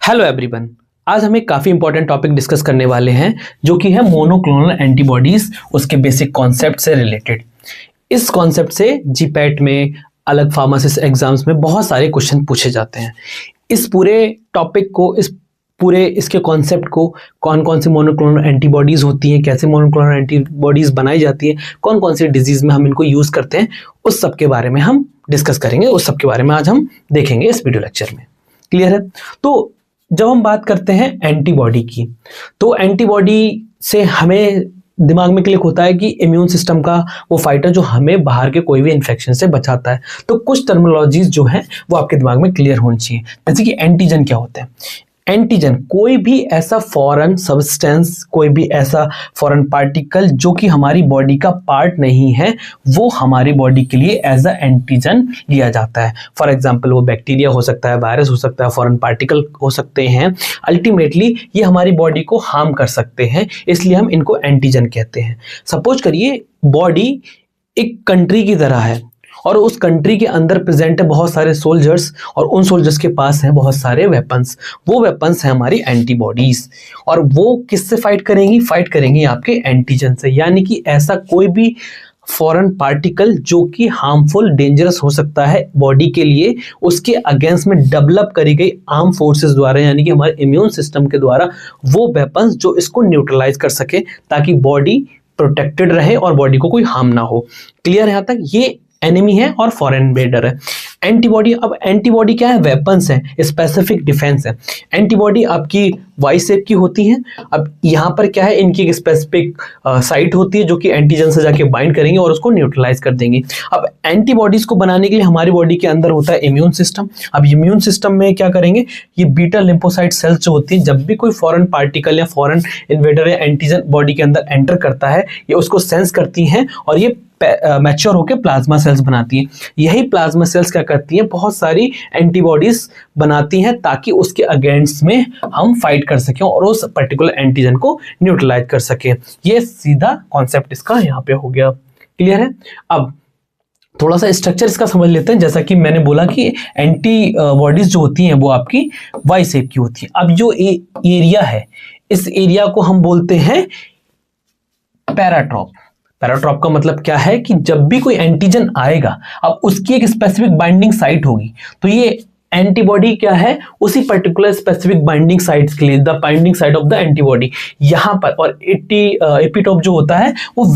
Hello everyone, आज हम एक काफ़ी इंपॉर्टेंट टॉपिक डिस्कस करने वाले हैं जो कि है मोनोक्लोनल एंटीबॉडीज़, उसके बेसिक कॉन्सेप्ट से रिलेटेड। इस कॉन्सेप्ट से जीपैट में, अलग फार्मासिस्ट एग्जाम्स में बहुत सारे क्वेश्चन पूछे जाते हैं। इस पूरे टॉपिक को, इसके कॉन्सेप्ट को, कौन कौन सी मोनोक्लोनल एंटीबॉडीज़ होती हैं, कैसे मोनोक्लोनल एंटीबॉडीज़ बनाई जाती हैं, कौन कौन सी डिजीज़ में हम इनको यूज़ करते हैं, उस सब के बारे में हम डिस्कस करेंगे। उस सब के बारे में आज हम देखेंगे इस वीडियो लेक्चर में। क्लियर है? तो जब हम बात करते हैं एंटीबॉडी की, तो एंटीबॉडी से हमें दिमाग में क्लिक होता है कि इम्यून सिस्टम का वो फाइटर जो हमें बाहर के कोई भी इन्फेक्शन से बचाता है। तो कुछ टर्मिनोलॉजीज जो हैं वो आपके दिमाग में क्लियर होनी चाहिए। जैसे कि एंटीजन क्या होता है? एंटीजन कोई भी ऐसा फॉरेन सब्सटेंस, कोई भी ऐसा फॉरेन पार्टिकल जो कि हमारी बॉडी का पार्ट नहीं है, वो हमारी बॉडी के लिए एज अ एंटीजन लिया जाता है। फॉर एग्जांपल वो बैक्टीरिया हो सकता है, वायरस हो सकता है, फॉरेन पार्टिकल हो सकते हैं। अल्टीमेटली ये हमारी बॉडी को हार्म कर सकते हैं, इसलिए हम इनको एंटीजन कहते हैं। सपोज करिए बॉडी एक कंट्री की तरह है और उस कंट्री के अंदर प्रेजेंट है बहुत सारे सोल्जर्स, और उन सोल्जर्स के पास हैं बहुत सारे वेपन्स। वो वेपन्स हैं हमारी एंटीबॉडीज, और वो किससे फाइट करेंगी? फाइट करेंगी आपके एंटीजन से। यानी कि ऐसा कोई भी फॉरेन पार्टिकल जो कि हार्मफुल, डेंजरस हो सकता है बॉडी के लिए, उसके अगेंस्ट में डेवलप करी गई आर्म फोर्सेस द्वारा, यानी कि हमारे इम्यून सिस्टम के द्वारा, वो वेपन्स जो इसको न्यूट्रलाइज कर सके ताकि बॉडी प्रोटेक्टेड रहे और बॉडी को कोई हार्म ना हो। क्लियर है यहाँ तक? ये एनिमी है और फॉरेन इन्वेडर है। एंटीबॉडी, अब एंटीबॉडी क्या है? वेपन्स है, स्पेसिफिक डिफेंस है। एंटीबॉडी आपकी वाई शेप की होती है। अब यहाँ पर क्या है, इनकी एक स्पेसिफिक साइट होती है जो कि एंटीजन से जाके बाइंड करेंगे और उसको न्यूट्रलाइज कर देंगे। अब एंटीबॉडीज को बनाने के लिए हमारी बॉडी के अंदर होता है इम्यून सिस्टम। अब इम्यून सिस्टम में क्या करेंगे, ये बीटा लिम्फोसाइट सेल्स जो होती है, जब भी कोई फॉरेन पार्टिकल या फॉरेन इन्वेडर या एंटीजन बॉडी के अंदर एंटर करता है, ये उसको सेंस करती हैं और ये मैच्योर होकर प्लाज्मा सेल्स बनाती हैं। यही प्लाज्मा सेल्स क्या करती हैं, बहुत सारी एंटीबॉडीज बनाती हैं ताकि उसके अगेंस्ट में हम फाइट कर सकें और उस पर्टिकुलर एंटीजन को न्यूट्रलाइज कर सकें। ये सीधा कॉन्सेप्ट इसका यहाँ पे हो गया। क्लियर है? अब थोड़ा सा स्ट्रक्चर इसका समझ लेते हैं। जैसा कि मैंने बोला कि एंटीबॉडीज जो होती हैं वो आपकी वाई शेप की होती है। अब जो एरिया है, इस एरिया को हम बोलते हैं पैराट्रॉप। पैराट्रॉप का मतलब क्या है कि जब भी कोई एंटीजन आएगा, अब उसकी एक स्पेसिफिक बाइंडिंग साइट होगी, तो ये एंटीबॉडी क्या है, उसी पर्टिकुलर स्पेसिफिक बाइंडिंग साइट्स के लिए, the binding site of the antibody यहां पर। और एपिटोप जो होता है वो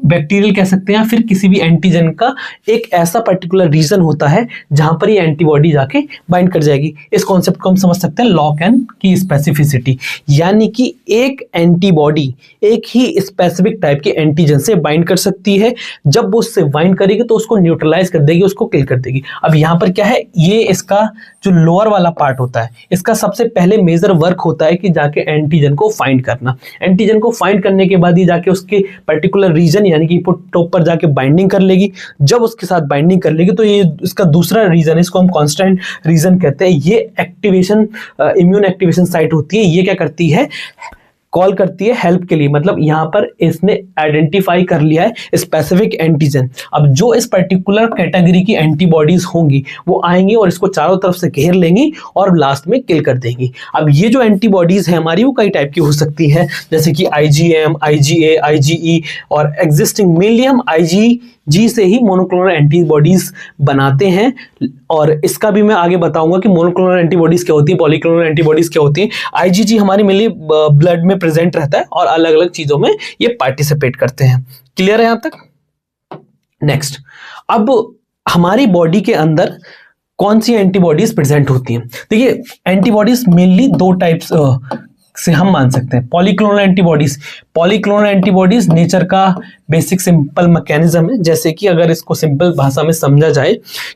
बैक्टीरियल कह सकते हैं, फिर किसी भी एंटीजन का एक ऐसा पर्टिकुलर रीजन होता है जहां पर ये एंटीबॉडी जाके बाइंड कर जाएगी। इस कॉन्सेप्ट को हम समझ सकते हैं लॉक एंड की स्पेसिफिसिटी, यानी कि एक एंटीबॉडी एक ही स्पेसिफिक टाइप के एंटीजन से बाइंड कर सकती है। जब वो उससे बाइंड करेगी तो उसको न्यूट्रलाइज कर देगी, उसको किल कर देगी। अब यहाँ पर क्या है, ये इसका जो लोअर वाला पार्ट होता है, इसका सबसे पहले मेजर वर्क होता है कि जाके एंटीजन को फाइंड करना। एंटीजन को फाइंड करने के बाद ही जाके उसके पर्टिकुलर रीजन यानी कि टॉप पर जाके बाइंडिंग कर लेगी। जब उसके साथ बाइंडिंग कर लेगी तो ये इसका दूसरा रीजन, इसको हम कांस्टेंट रीजन कहते हैं, ये एक्टिवेशन, इम्यून एक्टिवेशन साइट होती है। ये क्या करती है, कॉल करती है हेल्प के लिए। मतलब यहां पर इसने आइडेंटिफाई कर लिया है स्पेसिफिक एंटीजन। अब जो इस पर्टिकुलर कैटेगरी की एंटीबॉडीज होंगी वो आएंगी और इसको चारों तरफ से घेर लेंगी और लास्ट में किल कर देंगी। अब ये जो एंटीबॉडीज है हमारी, वो कई टाइप की हो सकती है, जैसे कि IgM, IgA, IgE, और एग्जिस्टिंग मेनली हम IgG से ही मोनोक्लोनल एंटीबॉडीज बनाते हैं। और इसका भी मैं आगे बताऊंगा कि मोनोक्लोनल एंटीबॉडीज क्या होती है, पॉलीक्लोनल एंटीबॉडीज क्या होती है। IgG हमारी मेनली ब्लड में प्रेजेंट रहता है और अलग अलग चीजों में ये पार्टिसिपेट करते हैं। क्लियर है यहां तक? नेक्स्ट, अब हमारी बॉडी के अंदर कौन सी एंटीबॉडीज प्रेजेंट होती हैं? देखिए, एंटीबॉडीज मेनली दो टाइप्स से हम मान सकते हैं। Polyclonal antibodies, polyclonal antibodies nature का बेसिक सिंपल मैकेनिज्म है। जैसे कि अगर इसको सिंपल भाषा में समझा जाए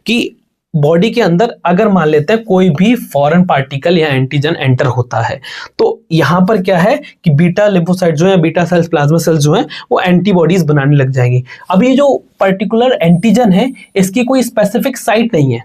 कि बॉडी के अंदर अगर मान लेते हैं कोई भी फॉरेन पार्टिकल या एंटीजन एंटर होता है, तो यहां पर क्या है कि बीटा लिम्फोसाइट जो है, बीटा सेल्स, प्लाज्मा सेल्स जो है, वो एंटीबॉडीज बनाने लग जाएंगी। अब ये जो पर्टिकुलर एंटीजन है इसकी कोई स्पेसिफिक साइट नहीं है,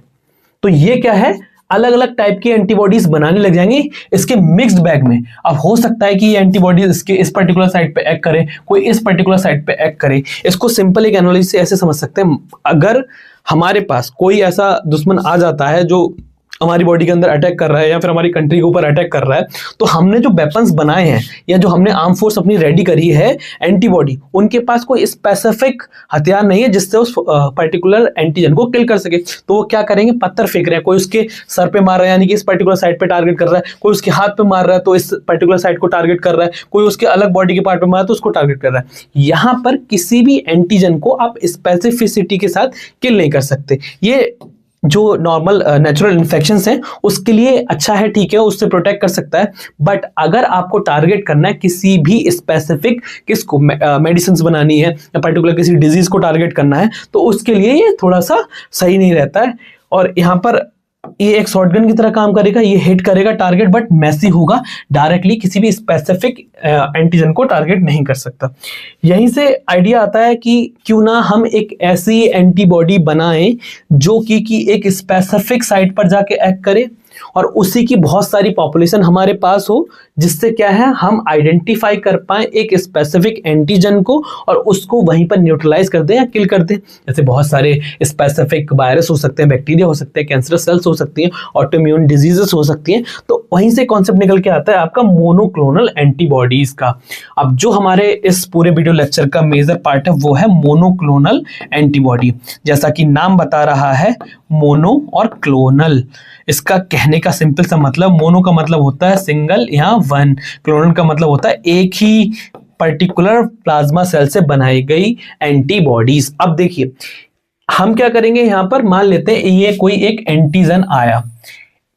तो ये क्या है, अलग अलग टाइप की एंटीबॉडीज बनाने लग जाएंगे इसके मिक्स्ड बैग में। अब हो सकता है कि ये एंटीबॉडीज इसके इस पर्टिकुलर साइट पे एक्ट करे, कोई इस पर्टिकुलर साइट पे एक्ट करे। इसको सिंपल एक एनालॉजी से ऐसे समझ सकते हैं, अगर हमारे पास कोई ऐसा दुश्मन आ जाता है जो हमारी बॉडी के अंदर अटैक कर रहा है या फिर हमारी कंट्री के ऊपर अटैक कर रहा है, तो हमने जो वेपन्स बनाए हैं या जो हमने आर्म फोर्स अपनी रेडी करी है एंटीबॉडी, उनके पास कोई स्पेसिफिक हथियार नहीं है जिससे उस पर्टिकुलर एंटीजन को किल कर सके। तो वो क्या करेंगे, पत्थर फेंक रहे हैं, कोई उसके सर पे मार रहा है यानी कि इस पर्टिकुलर साइड पे टारगेट कर रहा है, कोई उसके हाथ पे मार रहा है तो इस पर्टिकुलर साइड को टारगेट कर रहा है, कोई उसके अलग बॉडी के पार्ट पे मार रहा है तो उसको टारगेट कर रहा है। यहां पर किसी भी एंटीजन को आप स्पेसिफिसिटी के साथ किल नहीं कर सकते। ये जो नॉर्मल नेचुरल इन्फेक्शंस हैं उसके लिए अच्छा है, ठीक है, उससे प्रोटेक्ट कर सकता है। बट अगर आपको टारगेट करना है किसी भी स्पेसिफिक किसको मेडिसिन बनानी है या पर्टिकुलर किसी डिजीज को टारगेट करना है, तो उसके लिए ये थोड़ा सा सही नहीं रहता है। और यहाँ पर ये एक शॉटगन की तरह काम करेगा, ये हिट करेगा टारगेट बट मैसी होगा, डायरेक्टली किसी भी स्पेसिफिक एंटीजन को टारगेट नहीं कर सकता। यहीं से आइडिया आता है कि क्यों ना हम एक ऐसी एंटीबॉडी बनाएं जो कि एक स्पेसिफिक साइट पर जाके एक्ट करे और उसी की बहुत सारी पॉपुलेशन हमारे पास हो, जिससे क्या है हम आइडेंटिफाई कर पाए एक स्पेसिफिक एंटीजन को और उसको वहीं पर न्यूट्रलाइज कर दें या किल कर दें। जैसे बहुत सारे स्पेसिफिक वायरस हो सकते हैं, बैक्टीरिया हो सकते हैं, कैंसरस सेल्स हो सकती हैं, ऑटोइम्यून डिजीजेस हो सकती हैं। तो वहीं से कॉन्सेप्ट निकल के आता है आपका मोनोक्लोनल एंटीबॉडीज का। अब जो हमारे इस पूरे वीडियो लेक्चर का मेजर पार्ट है वो है मोनोक्लोनल एंटीबॉडी। जैसा कि नाम बता रहा है, मोनो और क्लोनल, इसका कहने का सिंपल सा मतलब, मोनो का मतलब होता है सिंगल या वन, क्लोनल का मतलब होता है एक ही पर्टिकुलर प्लाज्मा सेल से बनाई गई एंटीबॉडीज। अब देखिए हम क्या करेंगे, यहां पर मान लेते हैं ये कोई एक एंटीजन आया,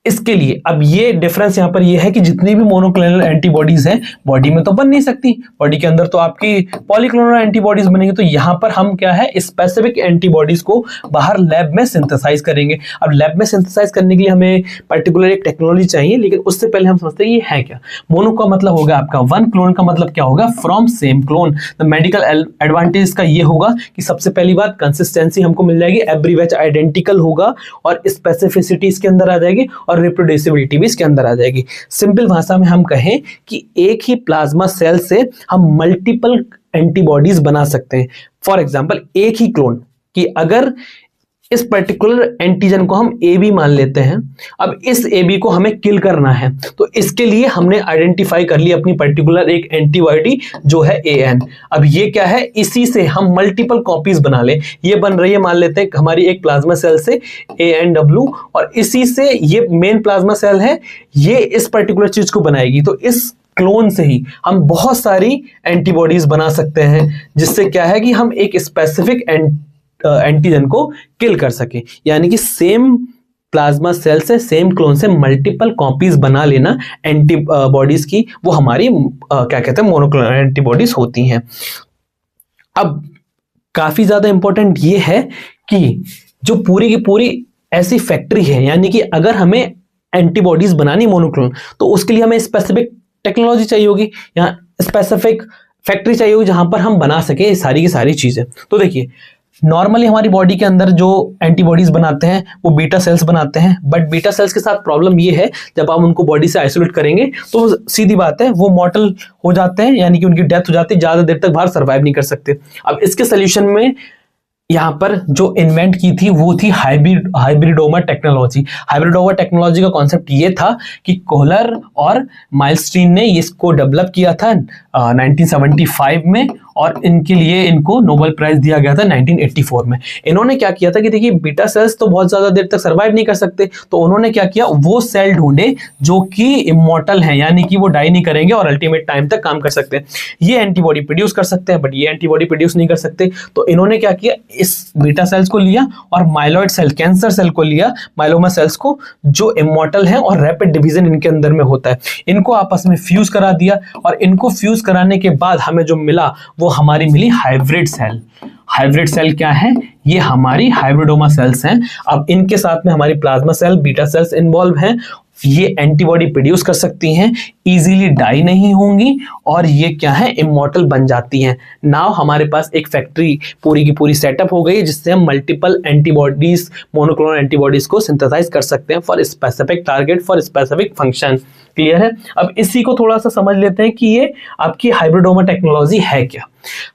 इसके लिए अब ये डिफरेंस यहां पर ये है कि जितनी भी मोनोक्लोनल एंटीबॉडीज हैं बॉडी में तो बन नहीं सकती, बॉडी के अंदर तो आपकी पॉलीक्लोनल एंटीबॉडीज बनेंगी। तो यहां पर हम क्या है, स्पेसिफिक एंटीबॉडीज को बाहर लैब में सिंथेसाइज करेंगे। अब लैब में सिंथेसाइज करने के लिए हमें पर्टिकुलर एक टेक्नोलॉजी चाहिए, लेकिन उससे पहले हम समझते हैं ये है क्या। मोनो का मतलब होगा आपका वन, क्लोन का मतलब क्या होगा, from same clone. The medical advantage का ये होगा कि सबसे पहली बात कंसिस्टेंसी हमको मिल जाएगी, एवरी बैच आइडेंटिकल होगा और स्पेसिफिसिटी इसके अंदर आ जाएगी और रिप्रोड्यूसिबिलिटी भी इसके अंदर आ जाएगी। सिंपल भाषा में हम कहें कि एक ही प्लाज्मा सेल से हम मल्टीपल एंटीबॉडीज बना सकते हैं। फॉर एग्जांपल एक ही क्लोन कि अगर इस पर्टिकुलर एंटीजन को हम ए बी मान लेते हैं, अब इस ए बी को हमें किल करना है, तो इसके लिए हमने आइडेंटिफाई कर ली अपनी पर्टिकुलर एक एंटीबॉडी जो है ए एन। अब ये क्या है, इसी से हम मल्टीपल कॉपीज बना ले, ये बन रही है मान लेते हैं हमारी एक प्लाज्मा सेल से ए एन डब्ल्यू, और इसी से ये मेन प्लाज्मा सेल है, ये इस पर्टिकुलर चीज को बनाएगी। तो इस क्लोन से ही हम बहुत सारी एंटीबॉडीज बना सकते हैं, जिससे क्या है कि हम एक स्पेसिफिक एंटीजन को किल कर सके। यानी कि सेम प्लाज्मा सेल से, सेम क्लोन से मल्टीपल कॉपीज बना लेना एंटीबॉडीज की, वो हमारी क्या कहते हैं, मोनोक्लोनल एंटीबॉडीज होती हैं। अब काफी ज्यादा इंपॉर्टेंट ये है कि जो पूरी की पूरी ऐसी फैक्ट्री है, यानी कि अगर हमें एंटीबॉडीज बनानी मोनोक्लोनल, तो उसके लिए हमें स्पेसिफिक टेक्नोलॉजी चाहिए होगी, यहाँ स्पेसिफिक फैक्ट्री चाहिए होगी जहां पर हम बना सके सारी की सारी चीजें। तो देखिए नॉर्मली हमारी बॉडी के अंदर जो एंटीबॉडीज बनाते हैं वो बीटा सेल्स बनाते हैं, बट बीटा सेल्स के साथ प्रॉब्लम ये है, जब हम उनको बॉडी से आइसोलेट करेंगे तो सीधी बात है वो मॉर्टल हो जाते हैं, यानी कि उनकी डेथ हो जाती है, ज्यादा देर तक बाहर सर्वाइव नहीं कर सकते। अब इसके सोल्यूशन में यहाँ पर जो इन्वेंट की थी वो थी हाइब्रिडोमा टेक्नोलॉजी। हाइब्रिडोमा टेक्नोलॉजी का कॉन्सेप्ट ये था कि कोहलर और माइलस्टीन ने इसको डेवलप किया था 1975 में, और इनके लिए इनको नोबेल प्राइज दिया गया था 1984 में। इन्होंने क्या किया था कि देखिए बीटा सेल्स तो बहुत ज्यादा देर तक सर्वाइव नहीं कर सकते, तो उन्होंने क्या किया, वो सेल ढूंढे जो कि इमॉर्टल हैं, यानी कि वो डाई नहीं करेंगे और अल्टीमेट टाइम तक काम कर सकते हैं। ये एंटीबॉडी प्रोड्यूस कर सकते हैं बट ये एंटीबॉडी प्रोड्यूस नहीं कर सकते। तो इन्होंने क्या किया, इस बीटा सेल्स को लिया और माइलॉइड सेल, कैंसर सेल को लिया, माइलोमा सेल्स को, जो इमॉर्टल हैं और रैपिड डिवीजन इनके अंदर में होता है, इनको आपस में फ्यूज करा दिया, और इनको फ्यूज कराने के बाद हमें जो मिला वो हमारी मिली हाइब्रिड सेल। हाइब्रिड सेल क्या है, ये हमारी हाइब्रिडोमा सेल्स हैं। अब इनके साथ में हमारी plasma cell, beta cells involve हैं, ये एंटीबॉडी प्रोड्यूस कर सकती हैं, इजीली डाई नहीं होंगी, और ये क्या है, इमॉर्टल बन जाती हैं। नाउ हमारे पास एक फैक्ट्री पूरी की पूरी सेटअप हो गई, जिससे हम मल्टीपल एंटीबॉडीज, मोनोक्लोनल एंटीबॉडीज को सिंथेसाइज कर सकते हैं for specific target, for specific function. Clear है। अब इसी को थोड़ा सा समझ लेते हैं कि ये आपकी हाइब्रिडोमा टेक्नोलॉजी है क्या।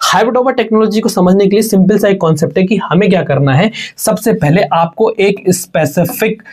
हाइब्रिडोमा टेक्नोलॉजी को समझने के लिए सिंपल सा एक कॉन्सेप्ट है कि हमें क्या करना है, सबसे पहले आपको एक स्पेसिफिक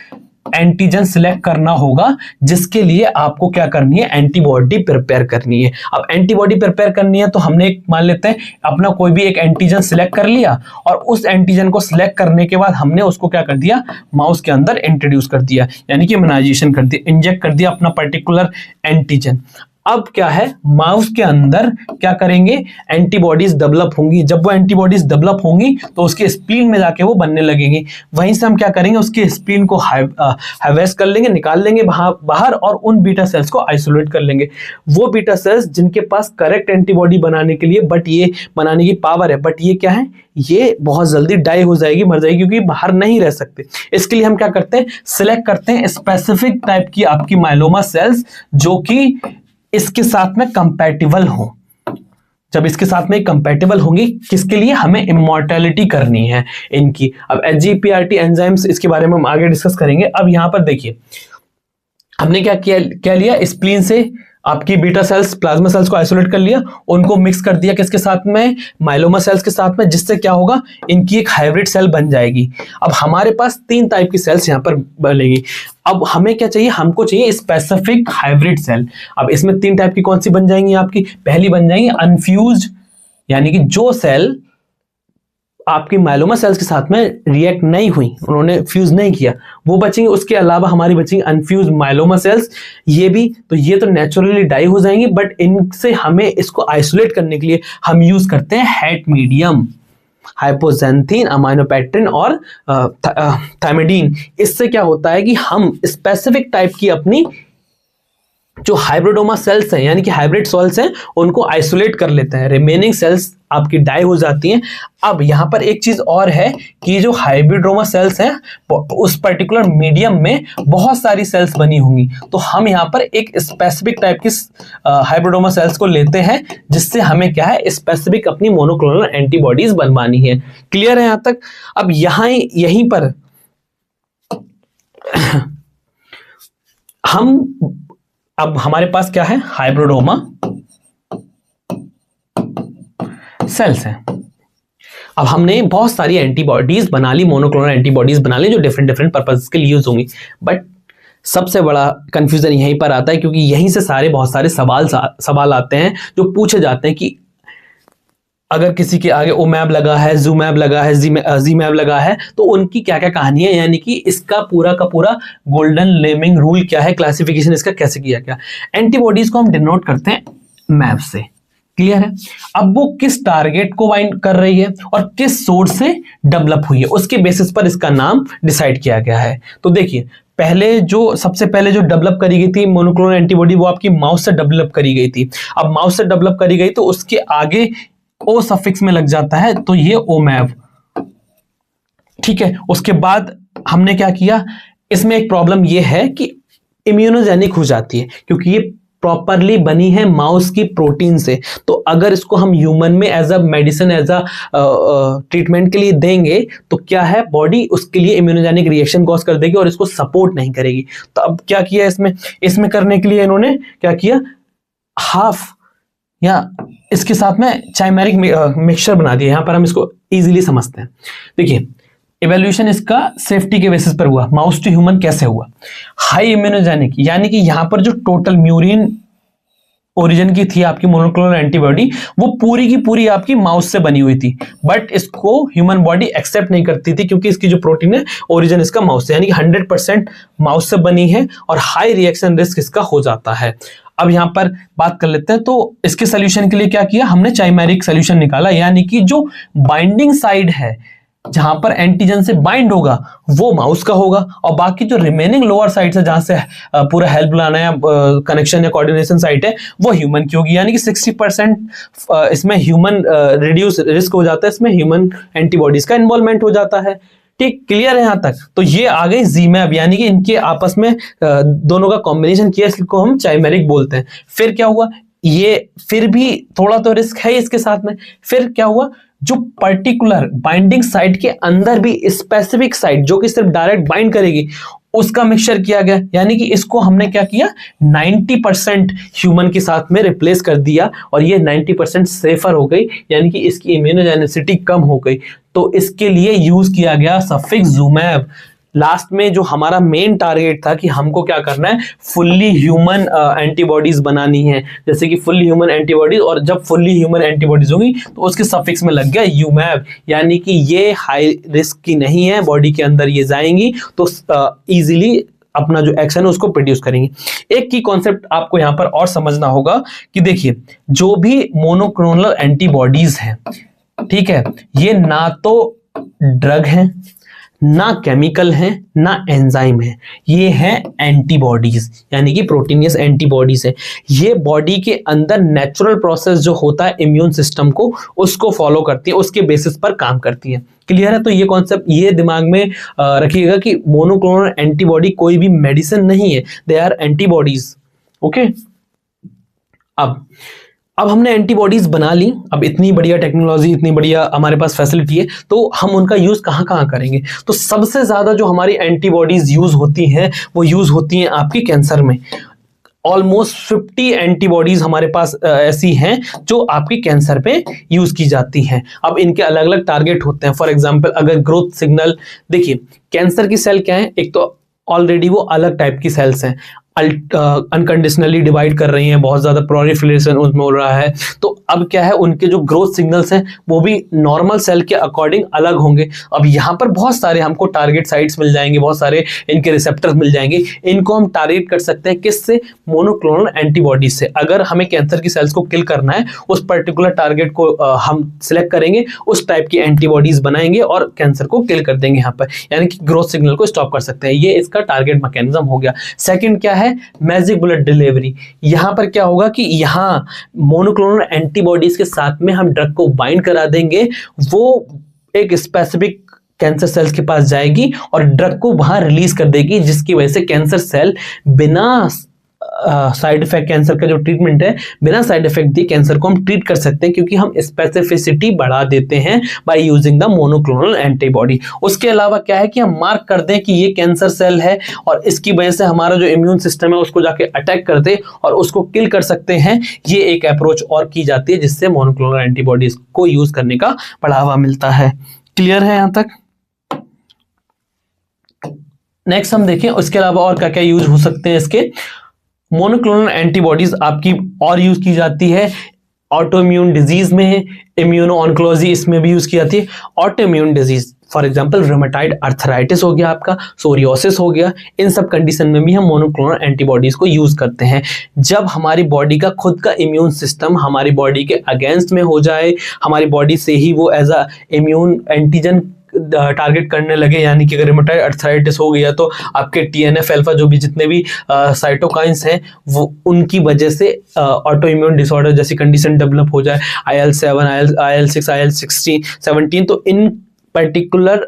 एंटीजन सिलेक्ट करना होगा, जिसके लिए आपको क्या करनी है, एंटीबॉडी प्रिपेयर करनी है। अब एंटीबॉडी प्रिपेयर करनी है तो हमने मान लेते हैं अपना कोई भी एक एंटीजन सिलेक्ट कर लिया, और उस एंटीजन को सिलेक्ट करने के बाद हमने उसको क्या कर दिया, माउस के अंदर इंट्रोड्यूस कर दिया, यानी कि इम्यूनाइजेशन कर दिया, इंजेक्ट कर दिया अपना पर्टिकुलर एंटीजन। अब क्या है, माउस के अंदर क्या करेंगे, एंटीबॉडीज डेवलप होंगी। जब वो एंटीबॉडीज डेवलप होंगी तो उसके स्प्लीन में जाके वो बनने लगेंगी। वहीं से हम क्या करेंगे, उसके स्प्लीन को हार्वेस्ट कर लेंगे, निकाल लेंगे बाहर, और उन बीटा सेल्स को आइसोलेट कर लेंगे। वो बीटा सेल्स जिनके पास करेक्ट एंटीबॉडी बनाने के लिए बट ये बनाने की पावर है, बट ये क्या है, ये बहुत जल्दी डाई हो जाएगी, मर जाएगी, क्योंकि बाहर नहीं रह सकते। इसके लिए हम क्या करते हैं, सिलेक्ट करते हैं स्पेसिफिक टाइप की आपकी माइलोमा सेल्स जो कि इसके साथ में कंपैटिबल हो। जब इसके साथ में कंपैटिबल होंगी, किसके लिए, हमें इमॉर्टैलिटी करनी है इनकी। अब एचजीपीआरटी एंजाइम्स, इसके बारे में हम आगे डिस्कस करेंगे। अब यहां पर देखिए हमने क्या लिया, स्प्लीन से आपकी बीटा सेल्स, प्लाज्मा सेल्स को आइसोलेट कर लिया, उनको मिक्स कर दिया किसके साथ में, माइलोमा सेल्स के साथ में, जिससे क्या होगा, इनकी एक हाइब्रिड सेल बन जाएगी। अब हमारे पास 3 टाइप की सेल्स यहां पर बनेगी। अब हमें क्या चाहिए, हमको चाहिए स्पेसिफिक हाइब्रिड सेल। अब इसमें 3 टाइप की कौन सी बन जाएंगी आपकी, पहली बन जाएंगी अनफ्यूज्ड, यानी कि जो सेल आपकी माइलोमा सेल्स के साथ में रिएक्ट नहीं हुई, उन्होंने फ्यूज नहीं किया, वो बचेंगी। उसके अलावा हमारी बचेंगी अनफ्यूज माइलोमा सेल्स, ये भी तो ये तो नेचुरली डाई हो जाएंगी, बट इनसे हमें इसको आइसोलेट करने के लिए हम यूज करते हैं हैट मीडियम, हाइपोजेंथिन, अमाइनोपेक्टिन और थाइमिडीन। इससे क्या होता है कि हम स्पेसिफिक टाइप की अपनी जो हाइब्रिडोमा सेल्स हैं, यानी कि हाइब्रिड सेल्स हैं, उनको आइसोलेट कर लेते हैं, रिमेनिंग सेल्स आपकी डाई हो जाती हैं। अब यहां पर एक चीज और है कि जो हाइब्रिडोमा सेल्स हैं, उस पर्टिकुलर मीडियम में बहुत सारी सेल्स बनी होंगी, तो हम यहां पर एक स्पेसिफिक टाइप की हाइब्रिडोमा सेल्स को लेते हैं, जिससे हमें क्या है, स्पेसिफिक अपनी मोनोक्लोनल एंटीबॉडीज बनवानी है। क्लियर है यहां तक। अब यहीं पर अब हमारे पास क्या है, हाइब्रिडोमा सेल्स हैं। अब हमने बहुत सारी एंटीबॉडीज बना ली, मोनोक्लोनल एंटीबॉडीज बना ली, जो डिफरेंट पर्पस के लिए यूज होंगी। बट सबसे बड़ा कंफ्यूजन यहीं पर आता है, क्योंकि यहीं से बहुत सारे सवाल आते हैं जो पूछे जाते हैं कि अगर किसी के आगे ओमैब लगा है, जूमैब लगा है, जीमैब लगा है, तो उनकी क्या क्या कहानी है, यानी कि इसका पूरा का पूरा गोल्डन नेमिंग रूल क्या है, क्लासिफिकेशन इसका कैसे किया गया। एंटीबॉडीज को हम डिनोट करते हैं मैब से। क्लियर है। अब वो किस टारगेट को बाइंड कर रही है और किस सोर्स से डेवलप हुई है, उसके बेसिस पर इसका नाम डिसाइड किया गया है। तो देखिए सबसे पहले जो डेवलप करी गई थी मोनोक्लोनल एंटीबॉडी, वो आपकी माउस से डेवलप करी गई थी। अब माउस से डेवलप करी गई तो उसके आगे ओ सफिक्स में लग जाता है, तो ये ओमैब, ठीक है। उसके बाद हमने क्या किया, इसमें एक प्रॉब्लम ये है कि इम्यूनोजेनिक हो जाती है, क्योंकि ये प्रॉपरली बनी है माउस की प्रोटीन से। तो अगर इसको हम ह्यूमन में as a medicine, as a treatment के लिए देंगे, तो क्या है, बॉडी उसके लिए इम्यूनोजेनिक रिएक्शन कॉज कर देगी और इसको सपोर्ट नहीं करेगी। तो अब क्या किया इसमें करने के लिए इन्होंने क्या किया, हाफ या इसके साथ में चाइमेरिक मिक्सचर बना दिया। यहां पर हम इसको इजीली समझते हैं। देखिए, इवोल्यूशन इसका सेफ्टी के बेसिस पर हुआ। माउस टू ह्यूमन कैसे हुआ, हाई इम्यूनोजेनिक, यानी कि यहां पर जो टोटल म्यूरिन ओरिजिन की थी आपकी मोनोक्लोनल एंटीबॉडी, वो पूरी की पूरी आपकी माउस से बनी हुई थी, बट इसको ह्यूमन बॉडी एक्सेप्ट नहीं करती थी, क्योंकि इसकी जो प्रोटीन है ओरिजिन इसका माउस से, यानी कि 100% माउस से बनी है और हाई रिएक्शन रिस्क इसका हो जाता है। अब यहां पर बात कर लेते हैं, तो इसके सोल्यूशन के लिए क्या किया हमने, चाइमेरिक सोल्यूशन निकाला, यानी कि जो बाइंडिंग साइड है, जहां पर एंटीजन से बाइंड होगा, वो माउस का होगा, और बाकी जो रिमेनिंग लोअर साइड से जहां से पूरा हेल्प लाना या कनेक्शन या कोऑर्डिनेशन साइट है, वो ह्यूमन की होगी। यानी कि 60% इसमें ह्यूमन रिड्यूस रिस्क हो जाता है, इसमें ह्यूमन एंटीबॉडीज का इन्वॉल्वमेंट हो जाता है। ठीक, क्लियर है यहां तक। तो ये आ गई जीमैब, यानी कि इनके आपस में दोनों का कॉम्बिनेशन किया, इसको हम चाइमेरिक बोलते हैं। फिर क्या हुआ, ये फिर भी थोड़ा तो रिस्क है इसके साथ में। फिर क्या हुआ, जो पर्टिकुलर बाइंडिंग साइट के अंदर भी स्पेसिफिक साइट जो कि सिर्फ डायरेक्ट बाइंड करेगी, उसका मिक्सचर किया गया। यानी कि इसको हमने क्या किया, 90% ह्यूमन के साथ में रिप्लेस कर दिया, और ये 90% सेफर हो गई, यानी कि इसकी इम्यूनोजेनिसिटी कम हो गई। तो इसके लिए यूज किया गया सफिक्स जूमैब। लास्ट में जो हमारा मेन टारगेट था कि हमको क्या करना है, फुल्ली ह्यूमन एंटीबॉडीज बनानी है, जैसे कि फुल्ली ह्यूमन एंटीबॉडीज, और जब फुल्ली ह्यूमन एंटीबॉडीज होंगी तो उसके सफिक्स में लग गया यूमैब, यानी कि ये हाई रिस्क की नहीं है, बॉडी के अंदर ये जाएंगी तो इजीली अपना जो एक्शन है उसको प्रोड्यूस करेंगे। एक की कॉन्सेप्ट आपको यहां पर और समझना होगा कि देखिए, जो भी मोनोक्लोनल एंटीबॉडीज हैं, ठीक है, ये ना तो ड्रग है, ना केमिकल है, ना एंजाइम है, ये है एंटीबॉडीज, यानी कि प्रोटीनियस एंटीबॉडीज है। ये बॉडी के अंदर नेचुरल प्रोसेस जो होता है इम्यून सिस्टम को, उसको फॉलो करती है, उसके बेसिस पर काम करती है। क्लियर है? तो ये कॉन्सेप्ट ये दिमाग में रखिएगा कि मोनोक्लोनल एंटीबॉडी कोई भी मेडिसिन नहीं है, दे आर एंटीबॉडीज। ओके, अब हमने एंटीबॉडीज बना ली, अब इतनी बढ़िया टेक्नोलॉजी, इतनी बढ़िया हमारे पास फैसिलिटी है, तो हम उनका यूज कहाँ कहाँ करेंगे? तो सबसे ज्यादा जो हमारी एंटीबॉडीज यूज होती हैं वो यूज होती हैं आपकी कैंसर में। ऑलमोस्ट 50 एंटीबॉडीज हमारे पास ऐसी हैं जो आपकी कैंसर पे यूज की जाती हैं। अब इनके अलग अलग टारगेट होते हैं। फॉर एग्जांपल, अगर ग्रोथ सिग्नल, देखिए कैंसर की सेल क्या है, एक तो ऑलरेडी वो अलग टाइप की सेल्स हैं, अनकंडीशनली डिवाइड कर रही हैं, बहुत ज्यादा प्रोलिफरेशन उसमें हो रहा है, तो अब क्या है, उनके जो ग्रोथ सिग्नल्स हैं वो भी नॉर्मल सेल के अकॉर्डिंग अलग होंगे। अब यहाँ पर बहुत सारे हमको टारगेट साइट्स मिल जाएंगे, बहुत सारे इनके रिसेप्टर्स मिल जाएंगे, इनको हम टारगेट कर सकते हैं किससे? मोनोक्लोनल एंटीबॉडी से। अगर हमें कैंसर की सेल्स को किल करना है, उस पर्टिकुलर टारगेट को हम सिलेक्ट करेंगे, उस टाइप की एंटीबॉडीज बनाएंगे और कैंसर को किल कर देंगे यहाँ पर, यानी कि ग्रोथ सिग्नल को स्टॉप कर सकते हैं। ये इसका टारगेट मैकेनिज्म हो गया। सेकेंड क्या है? Magic bullet delivery. यहां पर क्या होगा कि यहां मोनोक्लोनल एंटीबॉडीज के साथ में हम ड्रग को बाइंड करा देंगे, वो एक स्पेसिफिक कैंसर सेल्स के पास जाएगी और ड्रग को वहां रिलीज कर देगी, जिसकी वजह से कैंसर सेल बिना साइड इफेक्ट, कैंसर का जो ट्रीटमेंट है बिना साइड इफेक्ट दिए कैंसर को हम ट्रीट कर सकते हैं, क्योंकि हम स्पेसिफिसिटी बढ़ा देते हैं by using the monoclonal antibody. उसके अलावा क्या है कि हम मार्क कर दें कि ये कैंसर सेल है और इसकी वजह से हमारा जो इम्यून सिस्टम है उसको जाके अटैक कर दे और उसको किल कर सकते हैं। ये एक अप्रोच और की जाती है जिससे मोनोक्लोनल एंटीबॉडीज को यूज करने का बढ़ावा मिलता है। क्लियर है यहां तक? नेक्स्ट हम देखें उसके अलावा और क्या क्या यूज हो सकते हैं इसके। मोनोक्लोनल एंटीबॉडीज आपकी और यूज की जाती है ऑटो इम्यून डिजीज में, इम्यूनो ऑन्कोलॉजी इसमें भी यूज की जाती है। Auto immune disease, for example rheumatoid arthritis हो गया, आपका सोरियोसिस हो गया, इन सब कंडीशन में भी हम मोनोक्लोनल एंटीबॉडीज को यूज करते हैं। जब हमारी बॉडी का खुद का इम्यून सिस्टम हमारी बॉडी के अगेंस्ट में हो जाए, हमारी बॉडी से ही वो as a immune antigen target करने लगे, यानी कि अगर रूमेटॉइड अर्थराइटिस हो गया तो आपके TNF अल्फा जो भी जितने भी साइटोकाइंस हैं वो उनकी वजह से ऑटो इम्यून डिसऑर्डर जैसी कंडीशन डेवलप हो जाए, IL-7, IL-6, IL-17, तो इन पर्टिकुलर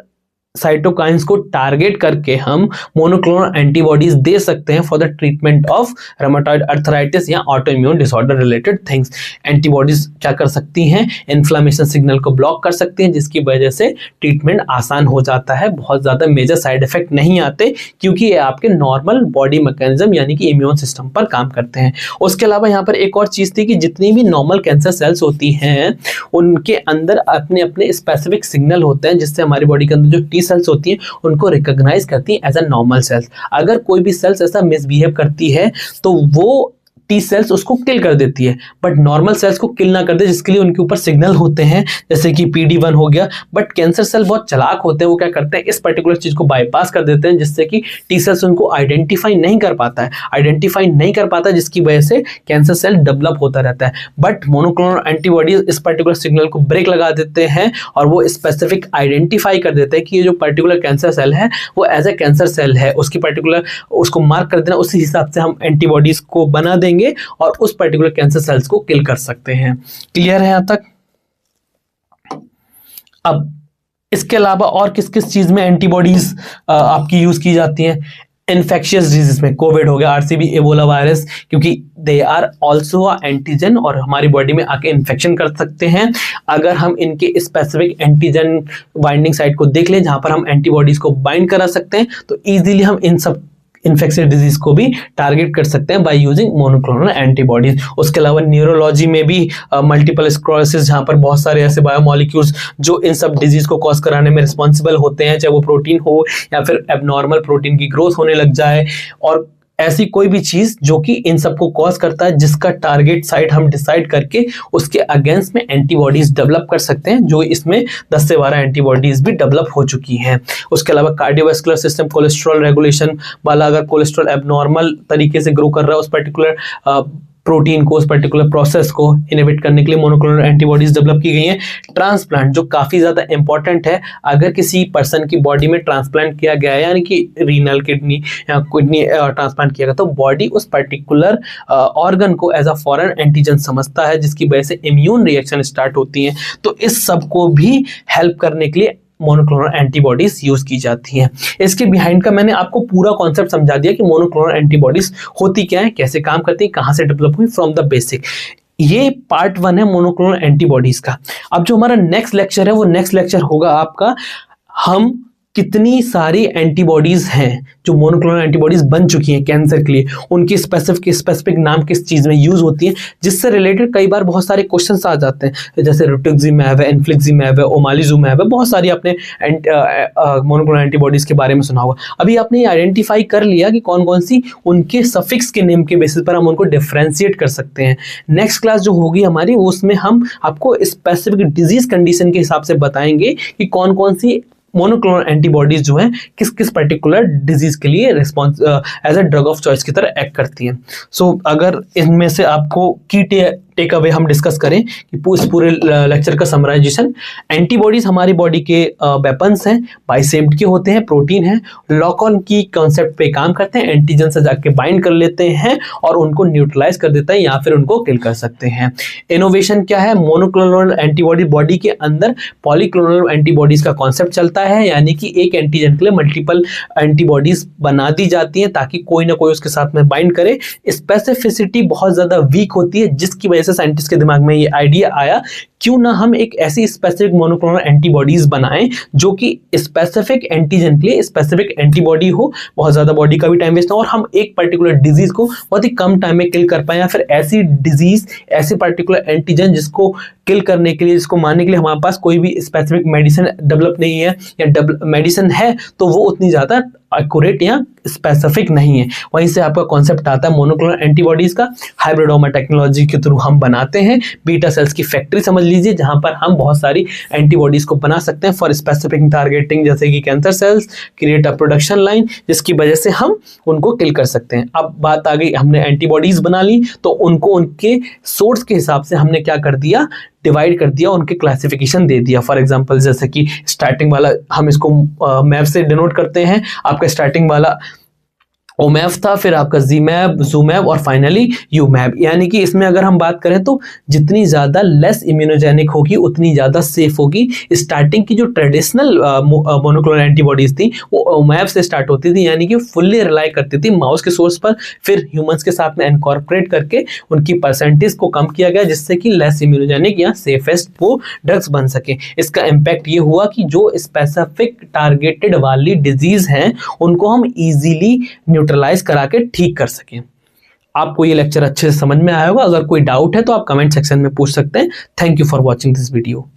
साइटोकाइंस को टारगेट करके हम मोनोक्लोनल एंटीबॉडीज दे सकते हैं for the treatment of rheumatoid arthritis या auto immune disorder related things. Antibodies क्या कर सकती हैं? इन्फ्लामेशन सिग्नल को ब्लॉक कर सकती हैं, जिसकी वजह से ट्रीटमेंट आसान हो जाता है, बहुत ज्यादा मेजर साइड इफेक्ट नहीं आते, क्योंकि ये आपके नॉर्मल बॉडी मैकेनिज्म यानी कि इम्यून सिस्टम पर काम करते हैं। उसके अलावा यहाँ पर एक और चीज थी कि जितनी भी नॉर्मल कैंसर सेल्स होती हैं उनके अंदर अपने अपने स्पेसिफिक सिग्नल होते हैं, जिससे हमारी बॉडी के अंदर जो टी सेल्स होती हैं उनको रिकॉग्नाइज करती हैं एज अ नॉर्मल सेल्स। अगर कोई भी सेल्स ऐसा मिसबिहेव करती है तो वो टी सेल्स उसको किल कर देती है, बट नॉर्मल सेल्स को किल ना कर दे, जिसके लिए उनके ऊपर सिग्नल होते हैं, जैसे कि PD-1 हो गया। बट कैंसर सेल बहुत चालाक होते हैं, वो क्या करते हैं, इस पर्टिकुलर चीज को बाईपास कर देते हैं, जिससे कि टी सेल्स उनको आइडेंटिफाई नहीं कर पाता, जिसकी वजह से कैंसर सेल डेवलप होता रहता है। बट मोनोक्लोनल एंटीबॉडीज इस पर्टिकुलर सिग्नल को ब्रेक लगा देते हैं और वो स्पेसिफिक आइडेंटिफाई कर देते हैं कि ये जो पर्टिकुलर कैंसर सेल है वो एज ए कैंसर सेल है, उसकी पर्टिकुलर उसको मार्क कर देना, उसी हिसाब से हम एंटीबॉडीज को बना देंगे और उस पर्टिकुलर कैंसर सेल्स को किल कर सकते हैं। क्लियर है यहां तक? अब इसके अलावा और किस किस चीज में एंटीबॉडीज आपकी यूज की जाती हैं? इन्फेक्शियस डिजीज में कोविड हो गया, RCV, एबोला वायरस, क्योंकि दे आर ऑल्सो एंटीजन और हमारी बॉडी में आके इन्फेक्शन कर सकते हैं। अगर हम इनके स्पेसिफिक एंटीजन बाइंडिंग साइट को देख लें जहां पर हम एंटीबॉडीज को बाइंड करा सकते हैं, तो इजीली हम इन सब इन्फेक्शियस डिजीज को भी टारगेट कर सकते हैं बाय यूजिंग मोनोक्लोनल एंटीबॉडीज। उसके अलावा न्यूरोलॉजी में भी मल्टीपल स्क्लेरोसिस, जहां पर बहुत सारे ऐसे बायोमॉलिक्यूल्स जो इन सब डिजीज को कॉज कराने में रिस्पॉन्सिबल होते हैं, चाहे वो प्रोटीन हो या फिर एबनॉर्मल प्रोटीन की ग्रोथ होने लग जाए, और ऐसी कोई भी चीज जो कि इन सबको कॉज करता है, जिसका टारगेट साइट हम डिसाइड करके उसके अगेंस्ट में एंटीबॉडीज डेवलप कर सकते हैं, जो इसमें 10 से 12 एंटीबॉडीज भी डेवलप हो चुकी हैं। उसके अलावा कार्डियोवास्कुलर सिस्टम, कोलेस्ट्रॉल रेगुलेशन वाला, अगर कोलेस्ट्रॉल एबनॉर्मल तरीके से ग्रो कर रहा है, उस पर्टिकुलर प्रोटीन को, उस पर्टिकुलर प्रोसेस को इनहिबिट करने के लिए मोनोक्लोनल एंटीबॉडीज डेवलप की गई हैं। ट्रांसप्लांट जो काफी ज्यादा इंपॉर्टेंट है, अगर किसी पर्सन की बॉडी में ट्रांसप्लांट किया गया है, यानी कि रीनल किडनी या किडनी ट्रांसप्लांट किया गया, तो बॉडी उस पर्टिकुलर ऑर्गन को एज अ फॉरेन एंटीजन समझता है, जिसकी वजह से इम्यून रिएक्शन स्टार्ट होती है। तो इस सब को भी हेल्प करने के लिए मोनोक्लोनल एंटीबॉडीज यूज की जाती हैं। इसके बिहाइंड का मैंने आपको पूरा कॉन्सेप्ट समझा दिया कि मोनोक्लोनल एंटीबॉडीज होती क्या है, कैसे काम करती है, कहां से डेवलप हुई, फ्रॉम द बेसिक। ये पार्ट 1 है मोनोक्लोनल एंटीबॉडीज का। अब जो हमारा नेक्स्ट लेक्चर है, वो नेक्स्ट लेक्चर होगा आपका, हम कितनी सारी एंटीबॉडीज हैं जो मोनोक्लोनल एंटीबॉडीज बन चुकी हैं कैंसर के लिए, उनकी स्पेसिफिक नाम किस चीज में यूज होती है, जिससे रिलेटेड कई बार बहुत सारे क्वेश्चंस आ जाते हैं, जैसे रिटुक्सिमैब है, इन्फ्लिक्सिमैब है, ओमालिजुमैब है, बहुत सारी आपने मोनोक्लोनल एंटीबॉडीज के बारे में सुना होगा। अभी आपने ये आइडेंटिफाई कर लिया कि कौन कौन सी उनके सफिक्स के नेम के बेसिस पर हम उनको डिफ्रेंशिएट कर सकते हैं। नेक्स्ट क्लास जो होगी हमारी, उसमें हम आपको स्पेसिफिक डिजीज कंडीशन के हिसाब से बताएंगे कि कौन कौन सी मोनोक्लोनल एंटीबॉडीज जो हैं किस किस पर्टिकुलर डिजीज के लिए response as a drug of choice की तरह एक्ट करती हैं। सो अगर इनमें से आपको की टेक अवे हम डिस्कस करें कि इस पूरे लेक्चर का समराइजेशन, एंटीबॉडीज हमारी बॉडी के वेपन्स हैं, बाइसेप्ट के होते हैं, प्रोटीन है, लॉक ऑन की कॉन्सेप्ट पे काम करते हैं, एंटीजन से जाके बाइंड कर लेते हैं और उनको न्यूट्रलाइज कर देता है या फिर उनको किल कर सकते हैं। इनोवेशन क्या है, मोनोक्लोनल एंटीबॉडी बॉडी के अंदर पॉलीक्लोनल एंटीबॉडीज का कॉन्सेप्ट चलता है, यानी कि एक एंटीजन के लिए मल्टीपल एंटीबॉडीज बना दी जाती हैं ताकि कोई ना कोई उसके साथ में बाइंड करे। स्पेसिफिसिटी बहुत ज्यादा वीक होती है, जिसकी वजह से साइंटिस्ट के दिमाग में ये आइडिया आया, क्यों ना हम एक ऐसी स्पेसिफिक मोनोक्लोनल एंटीबॉडीज बनाएं जो कि स्पेसिफिक एंटीजन के लिए स्पेसिफिक एंटीबॉडी हो, बहुत ज्यादा बॉडी का भी टाइम वेस्ट ना, और हम एक पर्टिकुलर डिजीज को बहुत ही कम टाइम में किल कर पाए, या फिर ऐसी डिजीज, ऐसी पर्टिकुलर एंटीजन जिसको किल करने के लिए, जिसको मारने के लिए हमारे पास कोई भी स्पेसिफिक मेडिसिन डेवलप नहीं है, या मेडिसिन है तो वो उतनी ज्यादा एक्यूरेट या स्पेसिफिक नहीं है। वहीं से आपका कॉन्सेप्ट आता है मोनोक्लोनल एंटीबॉडीज का। हाइब्रिडोमा टेक्नोलॉजी के थ्रू हम बनाते हैं, बीटा सेल्स की फैक्ट्री समझ लीजिए, जहां पर हम बहुत सारी एंटीबॉडीज को बना सकते हैं फॉर स्पेसिफिक टारगेटिंग, जैसे कि cancer cells, create a production line, जिसकी वजह से हम उनको किल कर सकते हैं। अब बात आ गई, हमने एंटीबॉडीज बना ली तो उनको उनके सोर्स के हिसाब से हमने क्या कर दिया, डिवाइड कर दिया, उनके क्लासिफिकेशन दे दिया। फॉर एग्जांपल जैसे कि स्टार्टिंग वाला हम इसको मैप से डिनोट करते हैं, आपका स्टार्टिंग वाला ओमैफ था, फिर आपका जीमैब, जूमैब और फाइनली यूमैब। यानी कि इसमें अगर हम बात करें तो जितनी ज्यादा लेस इम्यूनोजेनिक होगी उतनी ज्यादा सेफ होगी। स्टार्टिंग की जो ट्रेडिशनल मोनोक्लोनल एंटीबॉडीज थी वो ओमैब से स्टार्ट होती थी, यानी कि फुल्ली रिलाई करती थी माउस के सोर्स पर, फिर ह्यूमंस के साथ में इनकॉर्पोरेट करके उनकी परसेंटेज को कम किया गया, जिससे कि लेस इम्यूनोजेनिक या सेफेस्ट वो ड्रग्स बन सके। इसका इम्पैक्ट ये हुआ कि जो स्पेसिफिक टारगेटेड वाली डिजीज हैं उनको हम इजीली न्यूट्रलाइज करा के ठीक कर सकें। आपको ये लेक्चर अच्छे से समझ में आया होगा। अगर कोई डाउट है तो आप कमेंट सेक्शन में पूछ सकते हैं। Thank you for watching this video.